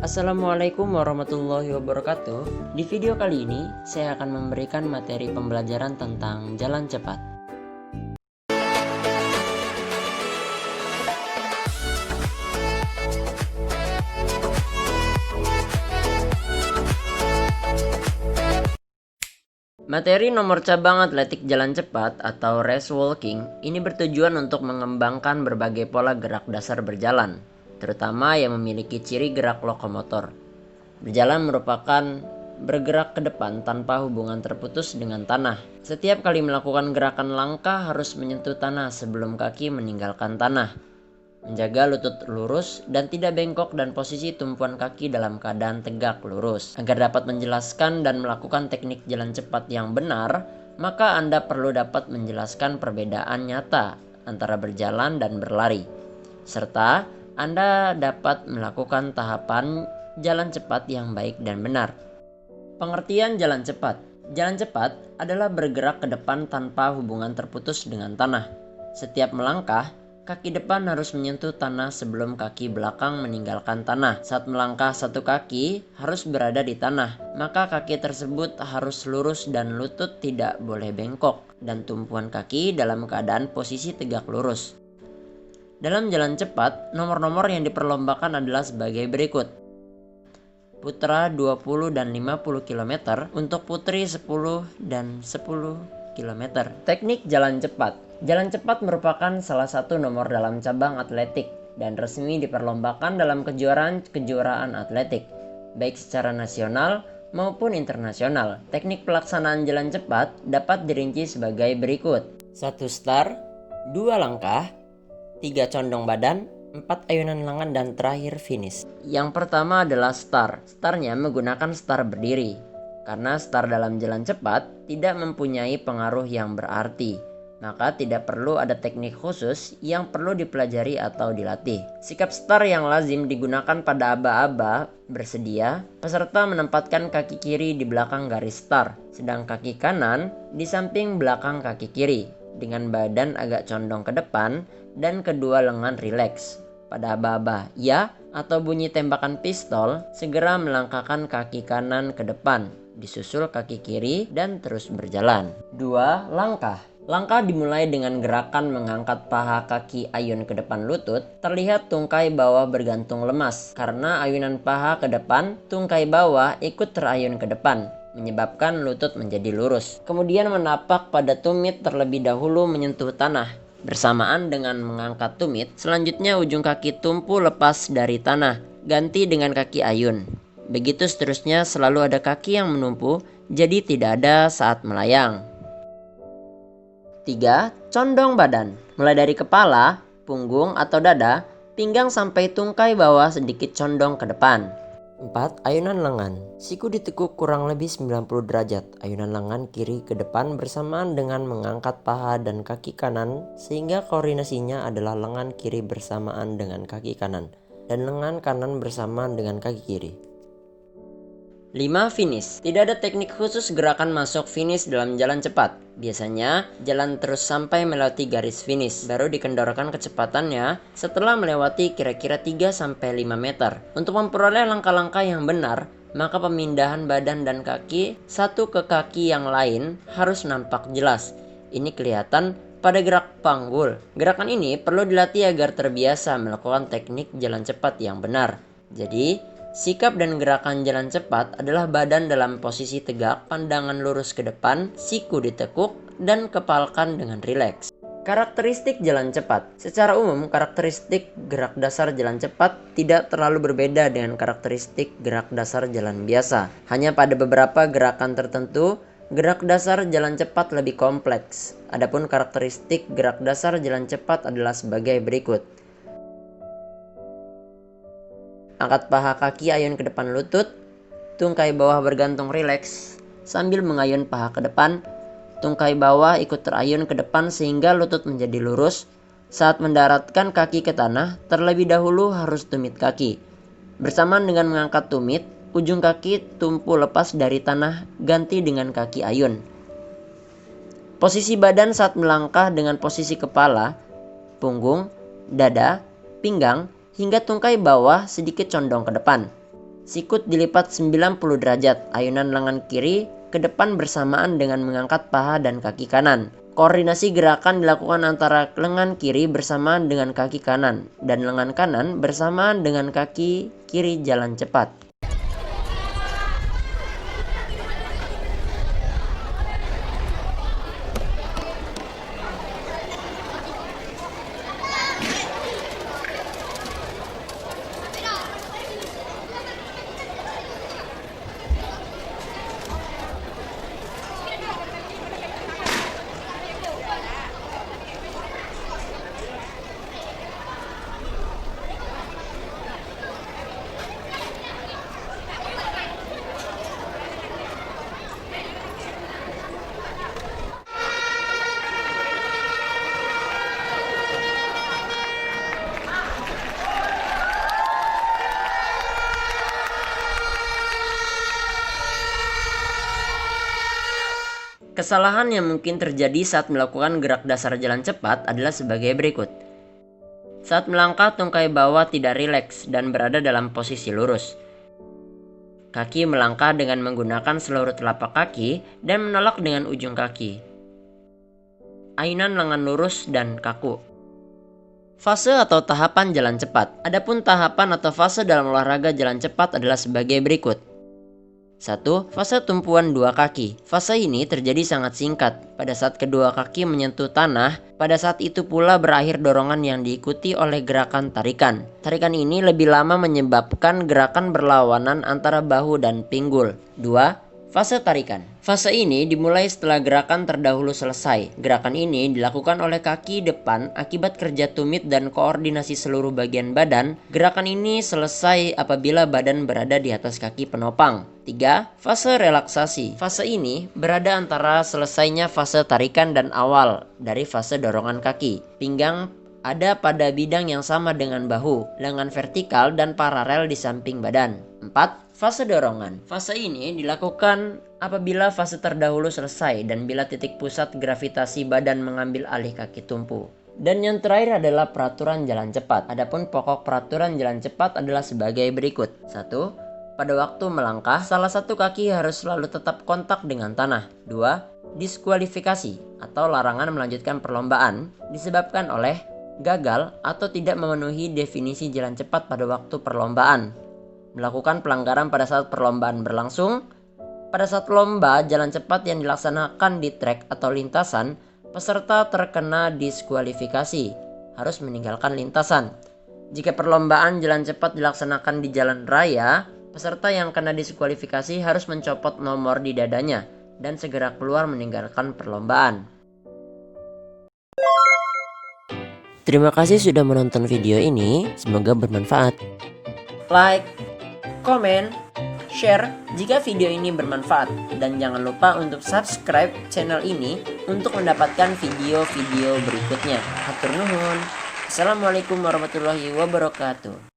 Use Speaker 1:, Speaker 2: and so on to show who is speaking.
Speaker 1: Assalamualaikum warahmatullahi wabarakatuh. Di video kali ini, saya akan memberikan materi pembelajaran tentang jalan cepat. Materi nomor cabang atletik jalan cepat atau race walking ini bertujuan untuk mengembangkan berbagai pola gerak dasar berjalan, terutama yang memiliki ciri gerak lokomotor. Berjalan merupakan bergerak ke depan tanpa hubungan terputus dengan tanah. Setiap kali melakukan gerakan langkah harus menyentuh tanah sebelum kaki meninggalkan tanah. Menjaga lutut lurus dan tidak bengkok dan posisi tumpuan kaki dalam keadaan tegak lurus. Agar dapat menjelaskan dan melakukan teknik jalan cepat yang benar, maka Anda perlu dapat menjelaskan perbedaan nyata antara berjalan dan berlari. Serta Anda dapat melakukan tahapan jalan cepat yang baik dan benar. Pengertian jalan cepat. Jalan cepat adalah bergerak ke depan tanpa hubungan terputus dengan tanah. Setiap melangkah, kaki depan harus menyentuh tanah sebelum kaki belakang meninggalkan tanah. Saat melangkah satu kaki harus berada di tanah, maka kaki tersebut harus lurus dan lutut tidak boleh bengkok, dan tumpuan kaki dalam keadaan posisi tegak lurus. Dalam jalan cepat, nomor-nomor yang diperlombakan adalah sebagai berikut. Putra 20 dan 50 km, untuk putri 10 dan 10 km. Teknik jalan cepat. Jalan cepat merupakan salah satu nomor dalam cabang atletik dan resmi diperlombakan dalam kejuaraan atletik, baik secara nasional maupun internasional. Teknik pelaksanaan jalan cepat dapat dirinci sebagai berikut. 1 start, 2 langkah, 3 condong badan, 4 ayunan lengan, dan terakhir finish. Yang pertama adalah start. Startnya menggunakan start berdiri, karena start dalam jalan cepat tidak mempunyai pengaruh yang berarti, maka tidak perlu ada teknik khusus yang perlu dipelajari atau dilatih. Sikap start yang lazim digunakan pada aba-aba bersedia, peserta menempatkan kaki kiri di belakang garis start, sedang kaki kanan di samping belakang kaki kiri, dengan badan agak condong ke depan dan kedua lengan rileks. Pada aba-aba ya atau bunyi tembakan pistol, segera melangkahkan kaki kanan ke depan, disusul kaki kiri dan terus berjalan. 2. Langkah. Langkah dimulai dengan gerakan mengangkat paha kaki ayun ke depan lutut. Terlihat tungkai bawah bergantung lemas. Karena ayunan paha ke depan, tungkai bawah ikut terayun ke depan, menyebabkan lutut menjadi lurus. Kemudian menapak pada tumit terlebih dahulu menyentuh tanah. Bersamaan dengan mengangkat tumit, selanjutnya ujung kaki tumpu lepas dari tanah, ganti dengan kaki ayun. Begitu seterusnya, selalu ada kaki yang menumpu, jadi tidak ada saat melayang. 3. Condong badan. Mulai dari kepala, punggung atau dada, pinggang sampai tungkai bawah sedikit condong ke depan. 4. Ayunan lengan. Siku ditekuk kurang lebih 90 derajat. Ayunan lengan kiri ke depan bersamaan dengan mengangkat paha dan kaki kanan, sehingga koordinasinya adalah lengan kiri bersamaan dengan kaki kanan dan lengan kanan bersamaan dengan kaki kiri. 5. Finish. Tidak ada teknik khusus gerakan masuk finish dalam jalan cepat. Biasanya, jalan terus sampai melewati garis finish, baru dikendorkan kecepatannya setelah melewati kira-kira 3-5 meter. Untuk memperoleh langkah-langkah yang benar, maka pemindahan badan dan kaki satu ke kaki yang lain harus nampak jelas. Ini kelihatan pada gerak panggul. Gerakan ini perlu dilatih agar terbiasa melakukan teknik jalan cepat yang benar. Jadi, sikap dan gerakan jalan cepat adalah badan dalam posisi tegak, pandangan lurus ke depan, siku ditekuk, dan kepalkan dengan rileks. Karakteristik jalan cepat. Secara umum, karakteristik gerak dasar jalan cepat tidak terlalu berbeda dengan karakteristik gerak dasar jalan biasa. Hanya pada beberapa gerakan tertentu, gerak dasar jalan cepat lebih kompleks. Adapun karakteristik gerak dasar jalan cepat adalah sebagai berikut. Angkat paha kaki ayun ke depan lutut, tungkai bawah bergantung rileks sambil mengayun paha ke depan, tungkai bawah ikut terayun ke depan sehingga lutut menjadi lurus. Saat mendaratkan kaki ke tanah, terlebih dahulu harus tumit kaki. Bersamaan dengan mengangkat tumit, ujung kaki tumpu lepas dari tanah, ganti dengan kaki ayun. Posisi badan saat melangkah dengan posisi kepala, punggung, dada, pinggang, hingga tungkai bawah sedikit condong ke depan. Sikut dilipat 90 derajat, ayunan lengan kiri ke depan bersamaan dengan mengangkat paha dan kaki kanan. Koordinasi gerakan dilakukan antara lengan kiri bersamaan dengan kaki kanan dan lengan kanan bersamaan dengan kaki kiri jalan cepat. Kesalahan yang mungkin terjadi saat melakukan gerak dasar jalan cepat adalah sebagai berikut. Saat melangkah, tungkai bawah tidak rileks dan berada dalam posisi lurus. Kaki melangkah dengan menggunakan seluruh telapak kaki dan menolak dengan ujung kaki. Ayunan lengan lurus dan kaku. Fase atau tahapan jalan cepat. Adapun tahapan atau fase dalam olahraga jalan cepat adalah sebagai berikut. 1. Fase tumpuan dua kaki. Fase ini terjadi sangat singkat. Pada saat kedua kaki menyentuh tanah, pada saat itu pula berakhir dorongan yang diikuti oleh gerakan tarikan. Tarikan ini lebih lama menyebabkan gerakan berlawanan antara bahu dan pinggul. 2. Fase tarikan. Fase ini dimulai setelah gerakan terdahulu selesai. Gerakan ini dilakukan oleh kaki depan akibat kerja tumit dan koordinasi seluruh bagian badan. Gerakan ini selesai apabila badan berada di atas kaki penopang. 3. Fase relaksasi. Fase ini berada antara selesainya fase tarikan dan awal dari fase dorongan kaki. Pinggang ada pada bidang yang sama dengan bahu, lengan vertikal dan paralel di samping badan. 4. Fase dorongan. Fase ini dilakukan apabila fase terdahulu selesai dan bila titik pusat gravitasi badan mengambil alih kaki tumpu. Dan yang terakhir adalah peraturan jalan cepat. Adapun pokok peraturan jalan cepat adalah sebagai berikut. 1. Pada waktu melangkah, salah satu kaki harus selalu tetap kontak dengan tanah. 2. Diskualifikasi atau larangan melanjutkan perlombaan disebabkan oleh gagal atau tidak memenuhi definisi jalan cepat pada waktu perlombaan. Melakukan pelanggaran pada saat perlombaan berlangsung. Pada saat lomba jalan cepat yang dilaksanakan di trek atau lintasan, peserta terkena diskualifikasi, harus meninggalkan lintasan. Jika perlombaan jalan cepat dilaksanakan di jalan raya, peserta yang kena diskualifikasi harus mencopot nomor di dadanya dan segera keluar meninggalkan perlombaan. Terima kasih sudah menonton video ini, semoga bermanfaat. Like, komen, share jika video ini bermanfaat, dan jangan lupa untuk subscribe channel ini untuk mendapatkan video-video berikutnya. Hatur nuhun. Assalamualaikum warahmatullahi wabarakatuh.